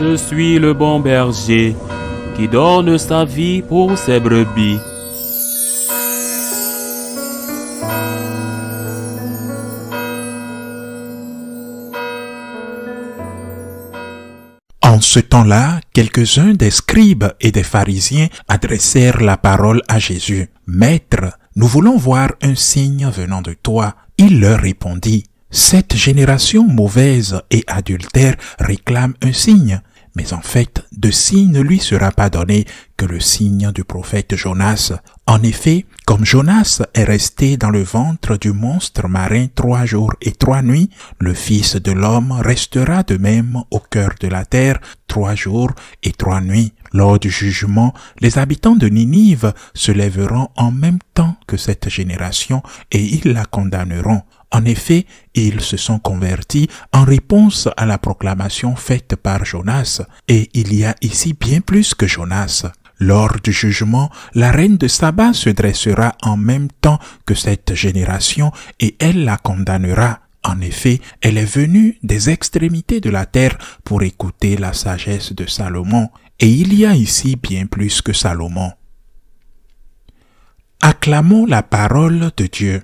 Je suis le bon berger qui donne sa vie pour ses brebis. En ce temps-là, quelques-uns des scribes et des pharisiens adressèrent la parole à Jésus. « Maître, nous voulons voir un signe venant de toi. » Il leur répondit, « Cette génération mauvaise et adultère réclame un signe. Mais en fait, de signe ne lui sera pas donné que le signe du prophète Jonas. En effet, comme Jonas est resté dans le ventre du monstre marin 3 jours et 3 nuits, le Fils de l'homme restera de même au cœur de la terre 3 jours et 3 nuits. Lors du jugement, les habitants de Ninive se lèveront en même temps que cette génération et ils la condamneront. En effet, ils se sont convertis en réponse à la proclamation faite par Jonas, et il y a ici bien plus que Jonas. Lors du jugement, la reine de Saba se dressera en même temps que cette génération et elle la condamnera. En effet, elle est venue des extrémités de la terre pour écouter la sagesse de Salomon, et il y a ici bien plus que Salomon. Acclamons la parole de Dieu.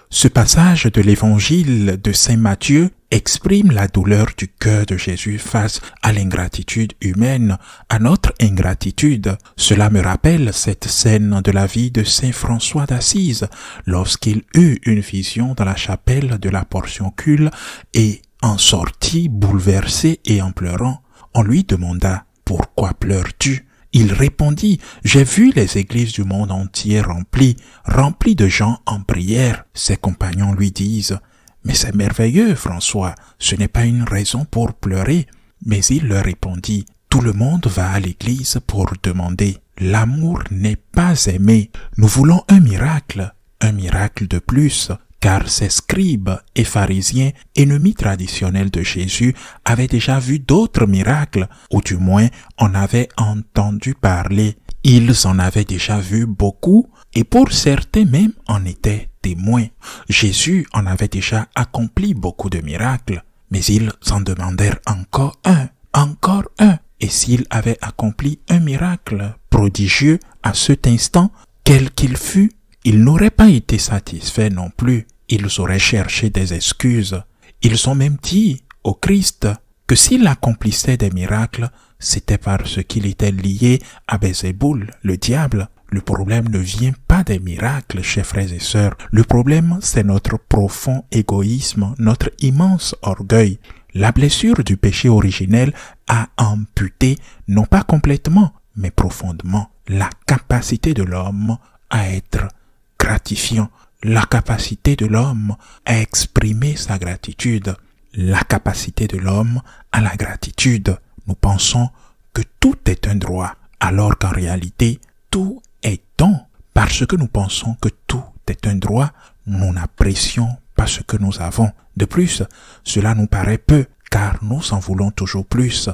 Ce passage de l'évangile de Saint Matthieu exprime la douleur du cœur de Jésus face à l'ingratitude humaine, à notre ingratitude. Cela me rappelle cette scène de la vie de Saint François d'Assise, lorsqu'il eut une vision dans la chapelle de la Portiuncule et en sortit bouleversé et en pleurant. On lui demanda « Pourquoi pleures-tu » Il répondit, « J'ai vu les églises du monde entier remplies de gens en prière. » Ses compagnons lui disent, « Mais c'est merveilleux, François, ce n'est pas une raison pour pleurer. » Mais il leur répondit, « Tout le monde va à l'église pour demander. L'amour n'est pas aimé. Nous voulons un miracle de plus. » Car ces scribes et pharisiens, ennemis traditionnels de Jésus, avaient déjà vu d'autres miracles, ou du moins en avaient entendu parler. Ils en avaient déjà vu beaucoup, et pour certains même en étaient témoins. Jésus en avait déjà accompli beaucoup de miracles, mais ils en demandèrent encore un. Et s'il avait accompli un miracle prodigieux à cet instant, quel qu'il fût, ils n'auraient pas été satisfaits non plus. Ils auraient cherché des excuses. Ils ont même dit au Christ que s'il accomplissait des miracles, c'était parce qu'il était lié à Bézéboul, le diable. Le problème ne vient pas des miracles, chers frères et sœurs. Le problème, c'est notre profond égoïsme, notre immense orgueil. La blessure du péché originel a amputé, non pas complètement, mais profondément, la capacité de l'homme à être gratifiant, la capacité de l'homme à exprimer sa gratitude, la capacité de l'homme à la gratitude. Nous pensons que tout est un droit, alors qu'en réalité, tout est don. Parce que nous pensons que tout est un droit, nous n'apprécions pas ce que nous avons. De plus, cela nous paraît peu, car nous en voulons toujours plus,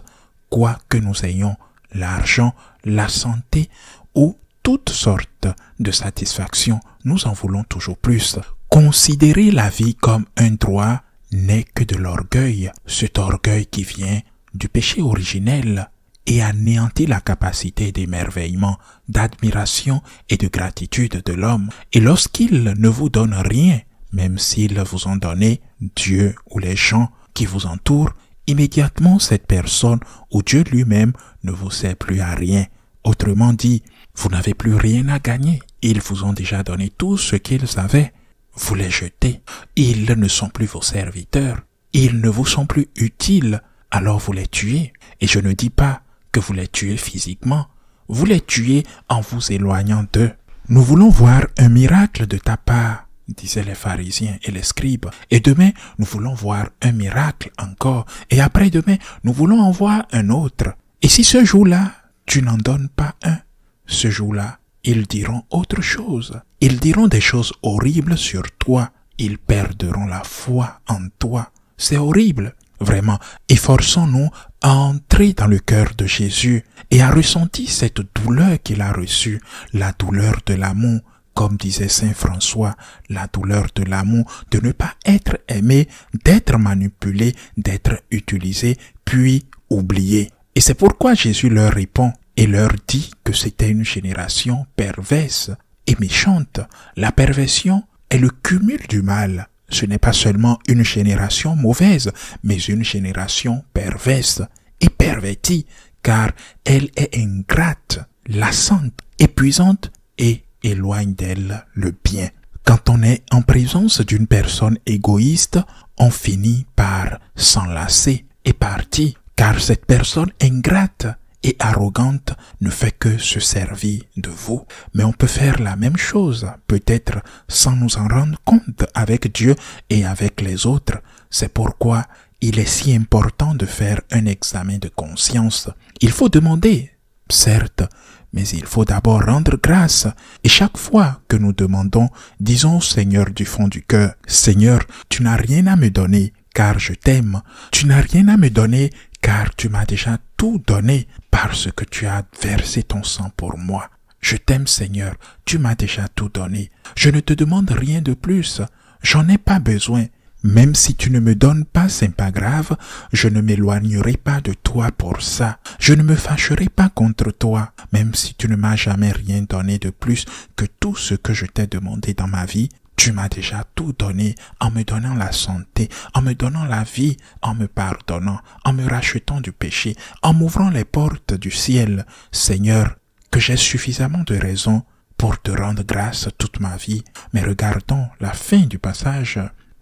quoi que nous ayons l'argent, la santé ou toutes sortes de satisfactions, nous en voulons toujours plus. Considérer la vie comme un droit n'est que de l'orgueil, cet orgueil qui vient du péché originel et anéantit la capacité d'émerveillement, d'admiration et de gratitude de l'homme. Et lorsqu'il ne vous donne rien, même s'il vous en donne Dieu ou les gens qui vous entourent, immédiatement cette personne ou Dieu lui-même ne vous sert plus à rien. Autrement dit, vous n'avez plus rien à gagner. Ils vous ont déjà donné tout ce qu'ils avaient. Vous les jetez. Ils ne sont plus vos serviteurs. Ils ne vous sont plus utiles. Alors vous les tuez. Et je ne dis pas que vous les tuez physiquement. Vous les tuez en vous éloignant d'eux. Nous voulons voir un miracle de ta part, disaient les pharisiens et les scribes. Et demain, nous voulons voir un miracle encore. Et après-demain, nous voulons en voir un autre. Et si ce jour-là, tu n'en donnes pas un, ce jour-là, ils diront autre chose. Ils diront des choses horribles sur toi. Ils perdront la foi en toi. C'est horrible. Vraiment, efforçons-nous à entrer dans le cœur de Jésus et à ressentir cette douleur qu'il a reçue, la douleur de l'amour, comme disait Saint François, la douleur de l'amour, de ne pas être aimé, d'être manipulé, d'être utilisé, puis oublié. Et c'est pourquoi Jésus leur répond et leur dit que c'était une génération perverse et méchante. La perversion est le cumul du mal. Ce n'est pas seulement une génération mauvaise, mais une génération perverse et pervertie, car elle est ingrate, lassante, épuisante et éloigne d'elle le bien. Quand on est en présence d'une personne égoïste, on finit par s'enlacer et partir, car cette personne ingrate et arrogante ne fait que se servir de vous. Mais on peut faire la même chose, peut-être sans nous en rendre compte avec Dieu et avec les autres. C'est pourquoi il est si important de faire un examen de conscience. Il faut demander, certes, mais il faut d'abord rendre grâce. Et chaque fois que nous demandons, disons au Seigneur du fond du cœur, « Seigneur, tu n'as rien à me donner, car je t'aime. Tu n'as rien à me donner, car tu m'as déjà tout donné, parce que tu as versé ton sang pour moi. Je t'aime, Seigneur, tu m'as déjà tout donné. Je ne te demande rien de plus. J'en ai pas besoin. Même si tu ne me donnes pas, c'est pas grave, je ne m'éloignerai pas de toi pour ça. Je ne me fâcherai pas contre toi, même si tu ne m'as jamais rien donné de plus que tout ce que je t'ai demandé dans ma vie. Tu m'as déjà tout donné en me donnant la santé, en me donnant la vie, en me pardonnant, en me rachetant du péché, en m'ouvrant les portes du ciel. Seigneur, que j'ai suffisamment de raisons pour te rendre grâce toute ma vie. Mais regardons la fin du passage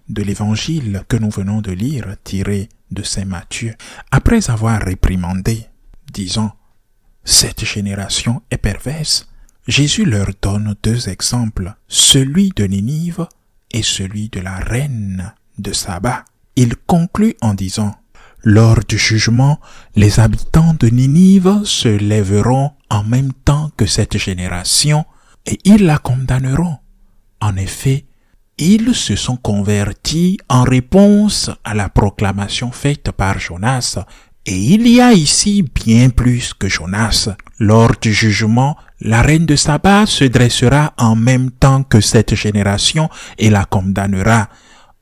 de l'évangile que nous venons de lire, tiré de Saint Matthieu. Après avoir réprimandé, disant « Cette génération est perverse », Jésus leur donne deux exemples, celui de Ninive et celui de la reine de Saba. Il conclut en disant « Lors du jugement, les habitants de Ninive se lèveront en même temps que cette génération et ils la condamneront. En effet, ils se sont convertis en réponse à la proclamation faite par Jonas. Et il y a ici bien plus que Jonas. Lors du jugement, la reine de Saba se dressera en même temps que cette génération et la condamnera.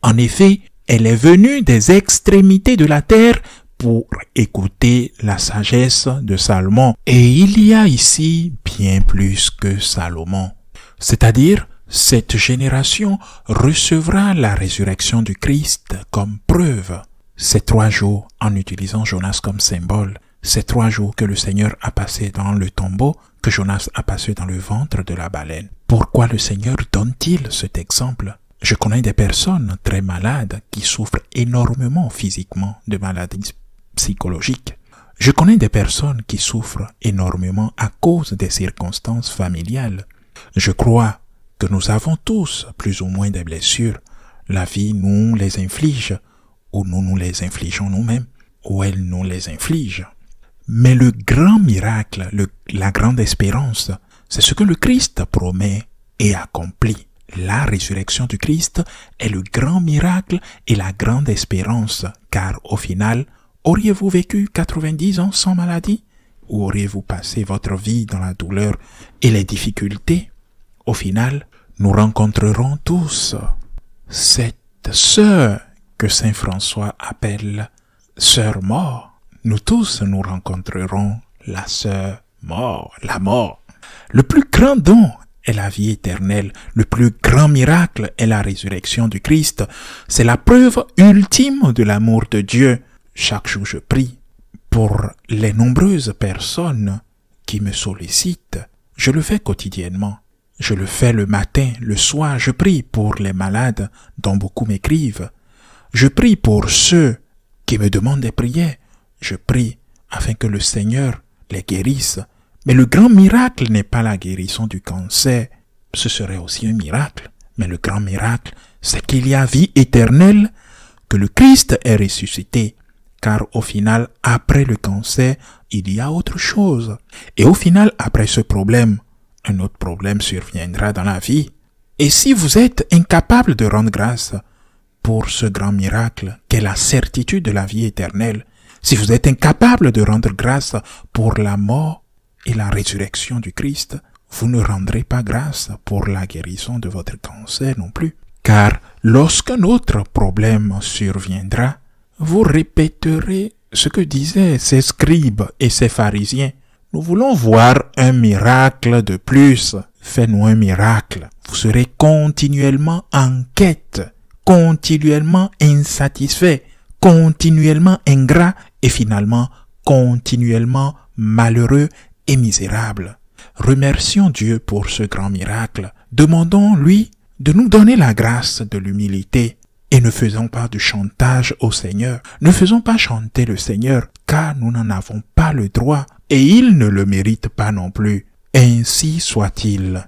En effet, elle est venue des extrémités de la terre pour écouter la sagesse de Salomon. Et il y a ici bien plus que Salomon. C'est-à-dire, cette génération recevra la résurrection du Christ comme preuve. Ces 3 jours, en utilisant Jonas comme symbole, ces 3 jours que le Seigneur a passé dans le tombeau, que Jonas a passé dans le ventre de la baleine. Pourquoi le Seigneur donne-t-il cet exemple? Je connais des personnes très malades qui souffrent énormément physiquement de maladies psychologiques. Je connais des personnes qui souffrent énormément à cause des circonstances familiales. Je crois que nous avons tous plus ou moins des blessures. La vie nous les inflige, ou nous nous les infligeons nous-mêmes, ou elle nous les inflige. Mais le grand miracle, la grande espérance, c'est ce que le Christ promet et accomplit. La résurrection du Christ est le grand miracle et la grande espérance, car au final, auriez-vous vécu 90 ans sans maladie? Ou auriez-vous passé votre vie dans la douleur et les difficultés? Au final, nous rencontrerons tous cette sœur que Saint François appelle sœur mort. Nous tous nous rencontrerons la sœur mort, la mort. Le plus grand don est la vie éternelle. Le plus grand miracle est la résurrection du Christ. C'est la preuve ultime de l'amour de Dieu. Chaque jour je prie pour les nombreuses personnes qui me sollicitent. Je le fais quotidiennement. Je le fais le matin, le soir, je prie pour les malades dont beaucoup m'écrivent. Je prie pour ceux qui me demandent des prières. Je prie afin que le Seigneur les guérisse. Mais le grand miracle n'est pas la guérison du cancer. Ce serait aussi un miracle. Mais le grand miracle, c'est qu'il y a vie éternelle, que le Christ est ressuscité. Car au final, après le cancer, il y a autre chose. Et au final, après ce problème, un autre problème surviendra dans la vie. Et si vous êtes incapable de rendre grâce pour ce grand miracle qu'est la certitude de la vie éternelle, si vous êtes incapable de rendre grâce pour la mort et la résurrection du Christ, vous ne rendrez pas grâce pour la guérison de votre cancer non plus. Car lorsqu'un autre problème surviendra, vous répéterez ce que disaient ces scribes et ces pharisiens. Nous voulons voir un miracle de plus. Fais-nous un miracle. Vous serez continuellement en quête, continuellement insatisfait, continuellement ingrat et finalement continuellement malheureux et misérable. Remercions Dieu pour ce grand miracle. Demandons-lui de nous donner la grâce de l'humilité et ne faisons pas du chantage au Seigneur. Ne faisons pas chanter le Seigneur car nous n'en avons pas le droit et il ne le mérite pas non plus. Ainsi soit-il.